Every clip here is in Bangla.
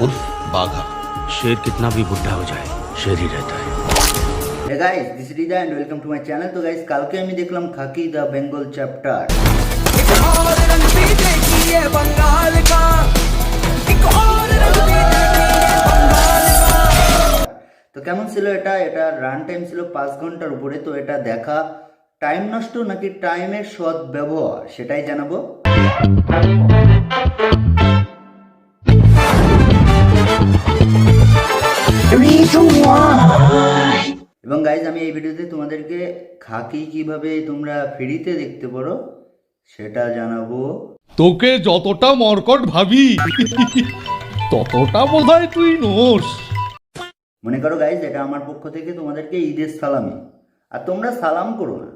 उर्फ बाघा। शेर कितना भी बुढ़ा हो जाए शेर ही रहता है। Hey guys, this is Rida and welcome to my channel. तो guys কালকে আমি দেখলাম খাকি দ্য বেঙ্গল চ্যাপ্টার। তো কেমন ছিল এটা? এটা রান টাইম ছিল 5 ঘন্টার উপরে। তো এটা দেখা টাইম নষ্ট নাকি টাইমের সৎ ব্যবহার সেটাই জানাবো। এবং গাইজ আমি এই ভিডিওতে তোমাদেরকে খাকি কিভাবে তোমরা ফ্রিতে দেখতে পারো সেটা জানাবো। তোকে যতটা মরকট ভাবি ততটা বোধহয় তুই নোস। মনে করো গাইজ এটা আমার পক্ষ থেকে তোমাদেরকে ঈদের সালামি। আর তোমরা সালাম করো না,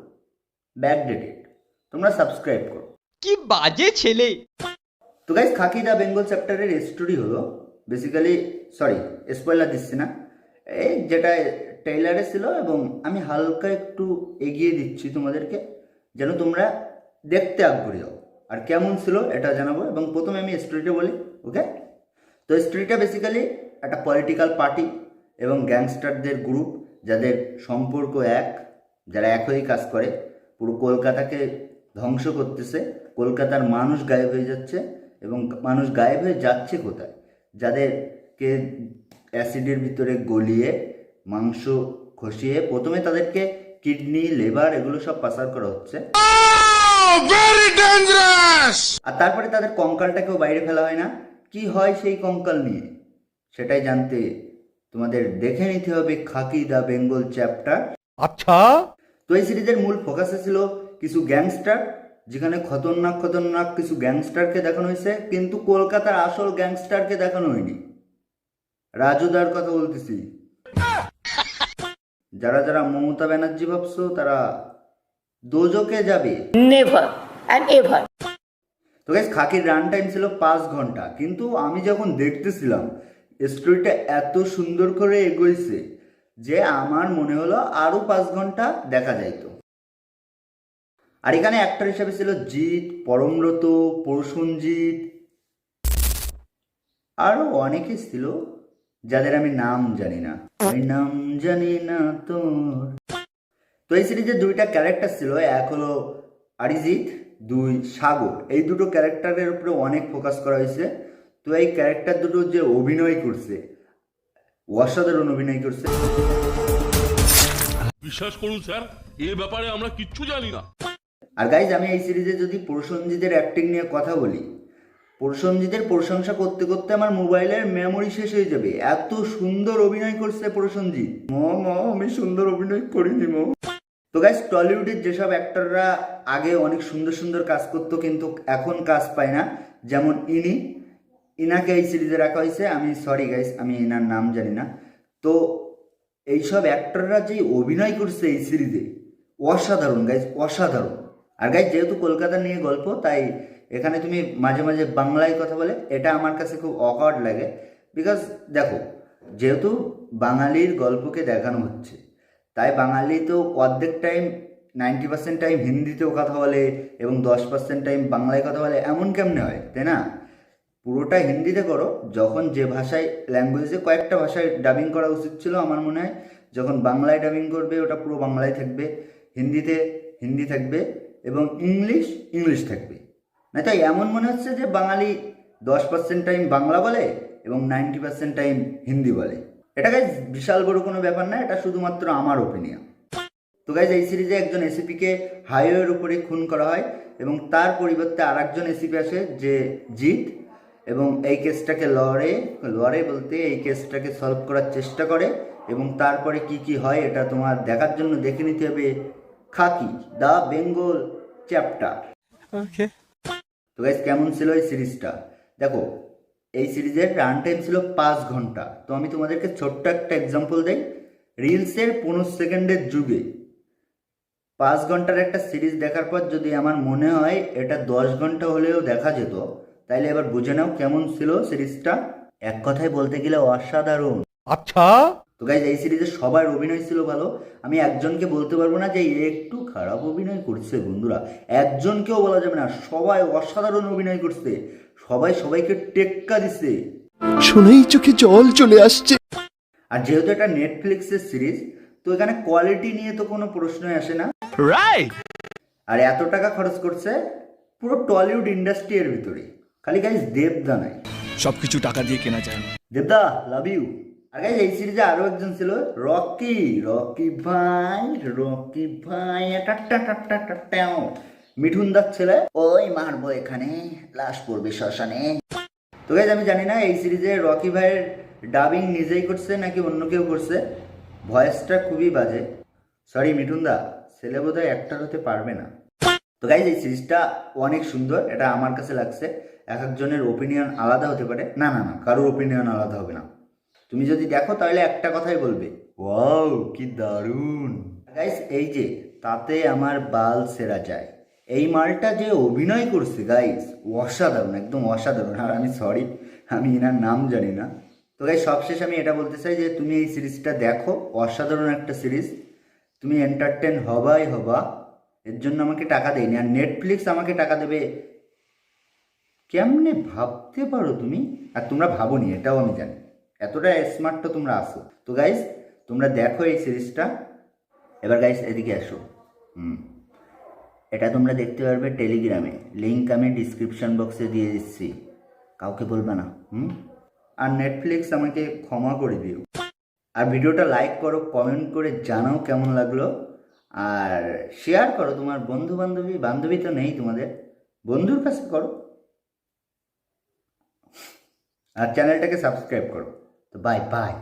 ব্যাকডেটেড, তোমরা সাবস্ক্রাইব করো। কি বাজে ছেলে। তো গাইজ খাকি দ্য বেঙ্গল চ্যাপ্টারের স্টোরি হলো বেসিক্যালি, সরি স্পয়লার দিচ্ছি না, এই যেটা ট্রেইলারে ছিল এবং আমি হালকা একটু এগিয়ে দিচ্ছি তোমাদেরকে যেন তোমরা দেখতে আগ্রহী হও। আর কেমন ছিল এটা জানাবো। এবং প্রথমে আমি স্টোরিটা বলি, ওকে? তো স্টোরিটা বেসিক্যালি একটা পলিটিক্যাল পার্টি এবং গ্যাংস্টারদের গ্রুপ যাদের সম্পর্ক এক, যারা একই কাজ করে, পুরো কলকাতাকে ধ্বংস করতেছে। কলকাতার মানুষ গায়েব হয়ে যাচ্ছে এবং মানুষ গায়েব হয়ে যাচ্ছে কোথায়? যাদেরকে অ্যাসিডের ভিতরে গলিয়ে মাংস খসিয়ে প্রথমে তাদেরকে কিডনি, লিভার এগুলো সব পাচার করা হচ্ছে, আর তারপরে তাদের কঙ্কালটাকেও বাইরে ফেলা হয় না। কি হয় সেই কঙ্কাল নিয়ে সেটাই জানতে তোমাদের দেখে নিতে হবে খাকি দ্য বেঙ্গল চ্যাপ্টার। আচ্ছা, তো এই সিরিজের মূল ফোকাসে ছিল কিছু গ্যাংস্টার, যেখানে খতরনাক কিছু গ্যাংস্টারকে দেখানো হয়েছে, কিন্তু কলকাতার আসল গ্যাংস্টারকে দেখানো হয়নি। রাজুদার কথা বলতেছি। যারা যারা মমতা ব্যানার্জি ভাবছো তারা দোজকে যাবে, নেভার এন্ড এভার। তো গাইস খাকির রান টাইম ছিল 5 ঘন্টা, কিন্তু আমি যখন দেখতেছিলাম স্টোরিটা এত সুন্দর করে এগোইছে যে আমার মনে হলো আরো 5 ঘন্টা দেখা যাইতো। আর এখানে অ্যাক্টর হিসেবে ছিল জিৎ, পরমব্রত, প্রসেনজিৎ, আরো অনেকে ছিল যাদের আমি নাম জানি না, ওই নাম জানি না তোর। তো এই সিরিজে দুইটা ক্যারেক্টার ছিল, এক হলো অরিজিৎ, দুই সাগর। এই দুটো ক্যারেক্টারের উপরে অনেক ফোকাস করা হয়েছে। তো এই ক্যারেক্টার দুটো যে অভিনয় করছে, অসাধারণ অভিনয় করছে। বিশ্বাস করুন স্যার, এ ব্যাপারে আমরা কিচ্ছু জানি না। আর গাইজ আমি এই সিরিজে যদি প্রসেনজিতের অ্যাক্টিং নিয়ে কথা বলি, প্রসেনজিতের প্রশংসা করতে করতে আমার মোবাইলের মেমোরি শেষ হয়ে যাবে। এত সুন্দর অভিনয় করছে প্রসেনজিৎ। আমি সুন্দর অভিনয় করিনি মো। তো গাইজ টলিউডের যেসব অ্যাক্টররা আগে অনেক সুন্দর সুন্দর কাজ করতো কিন্তু এখন কাজ পায় না, যেমন ইনাকে এই সিরিজে রাখা হয়েছে। আমি সরি গাইজ, আমি এনার নাম জানি না। তো এইসব অ্যাক্টররা যে অভিনয় করছে এই সিরিজে অসাধারণ গাইজ, অসাধারণ। আর গাইজ যেহেতু কলকাতা নিয়ে গল্প, তাই এখানে তুমি মাঝে মাঝে বাংলায় কথা বলে, এটা আমার কাছে খুব অকওয়ার্ড লাগে। বিকজ দেখো, যেহেতু বাঙালির গল্পকে দেখানো হচ্ছে, তাই বাঙালি তো অর্ধেক টাইম 90% টাইম হিন্দিতেও কথা বলে এবং 10% টাইম বাংলায় কথা বলে। এমন কেমনে হয়, তাই না? পুরোটা হিন্দিতে করো। যখন যে ভাষায় ল্যাঙ্গুয়েজে কয়েকটা ভাষায় ডাবিং করা উচিত ছিল আমার মনে হয়, যখন বাংলায় ডাবিং করবে ওটা পুরো বাংলায় থাকবে, হিন্দিতে হিন্দি থাকবে এবং ইংলিশ থাকবে। না তাই এমন মনে হচ্ছে যে বাঙালি 10% টাইম বাংলা বলে এবং 90% টাইম হিন্দি বলে। এটা গাইজ বিশাল বড় কোনো ব্যাপার না, এটা শুধুমাত্র আমার ওপিনিয়ন। তো গাইজ এই সিরিজে একজন এসিপিকে হাইওয়ের উপরে খুন করা হয় এবং তার পরিবর্তে আর একজন এসিপি আসে যে জিৎ, এবং এই কেসটাকে লড়ে বলতে এই কেসটাকে সলভ করার চেষ্টা করে। এবং তারপরে কি কি হয় এটা তোমার দেখার জন্য দেখে নিতে হবে খাকি দ্য বেঙ্গল চ্যাপ্টার। ওকে। তো গাইজ কেমন ছিল এই সিরিজটা? দেখো, এই সিরিজের রান টাইম ছিল 5 ঘন্টা। তো আমি তোমাদেরকে ছোট্ট একটা এক্সাম্পল দেই। রিলসের 15 সেকেন্ডের যুগে 5 ঘন্টার একটা সিরিজ দেখার পর যদি আমার মনে হয় এটা 10 ঘন্টা হলেও দেখা যেত, তাইলে এবার বুঝে নাও কেমন ছিল সিরিজটা। এক কথায় বলতে গেলে অসাধারণ। আচ্ছা, তো গাইজ এই সিরিজে সবার অভিনয় ছিল ভালো। আমি একজনকে বলতে পারবো না যে একটু খারাপ অভিনয় করছে বন্ধুরা, একজনকেও বলা যাবে না, সবাই অসাধারণ অভিনয় করছে, সবাই সবাইকে টেক্কা দিচ্ছে। শুনেই চোখে জল চলে আসছে। আর যেহেতু এটা নেটফ্লিক্সের সিরিজ, তো এখানে কোয়ালিটি নিয়ে তো কোনো প্রশ্নই আসে না। রাইট। আর এত টাকা খরচ করছে পুরো টলিউড ইন্ডাস্ট্রি এর ভিতরে, খালি গাইস দেবদা নাই। সবকিছু টাকা দিয়ে কেনা যায় না। দেবদা লাভ ইউ। আর গাইস এই সিরিজে আরো একজন ছিল, রকি। রকি ভাই মিঠুন দার ছেলে। ওই মারবো এখানে, লাশ পড়বে শ্মশানে। তো গাইস আমি জানি না এই সিরিজে রকি ভাইয়ের ডাবিং নিজেই করছে নাকি অন্য কেউ করছে, ভয়েসটা খুবই বাজে। সরি মিঠুন দা, ছেলে বোধহয় অ্যাক্টর হতে পারবে না। তো গাইজ এই সিরিজটা অনেক সুন্দর, এটা আমার কাছে লাগছে। এক একজনের ওপিনিয়ন আলাদা হতে পারে, না না না কারোর ওপিনিয়ন আলাদা হবে না। তুমি যদি দেখো তাহলে একটা কথাই বলবে, ওয়াও কি দারুণ। গাইজ এই যে তাতে আমার বাল সেরা যায়, এই মালটা যে অভিনয় করছে গাইজ অসাধারণ, একদম অসাধারণ। আর আমি সরি, আমি এনার নাম জানি না। তো গাইজ সবশেষ আমি এটা বলতে চাই যে তুমি এই সিরিজটা দেখো, অসাধারণ একটা সিরিজ, তুমি এন্টারটেন হবাই হবা। এর জন্য আমাকে টাকা দেয়নি, আর নেটফ্লিক্স আমাকে টাকা দেবে কেমনে ভাবতে পারো তুমি? আর তোমরা ভাবোনি এটাও আমি জানি, এতটা স্মার্ট তো তোমরা আসো। তো গাইস তোমরা দেখো এই সিরিজটা। এবার গাইস এদিকে আসো। এটা তোমরা দেখতে পারবে টেলিগ্রামে, লিঙ্ক আমি ডিসক্রিপশন বক্সে দিয়ে দিচ্ছি, কাউকে বলবে না। আর নেটফ্লিক্স আমাকে ক্ষমা করে দিও। আর ভিডিওটা লাইক করো, কমেন্ট করে জানাও কেমন লাগলো, আর শেয়ার করো তোমার বন্ধু বান্ধবী তো নেই তোমাদের, বন্ধুর কাছে করো, আর চ্যানেলটাকে সাবস্ক্রাইব করো। তো বাই বাই।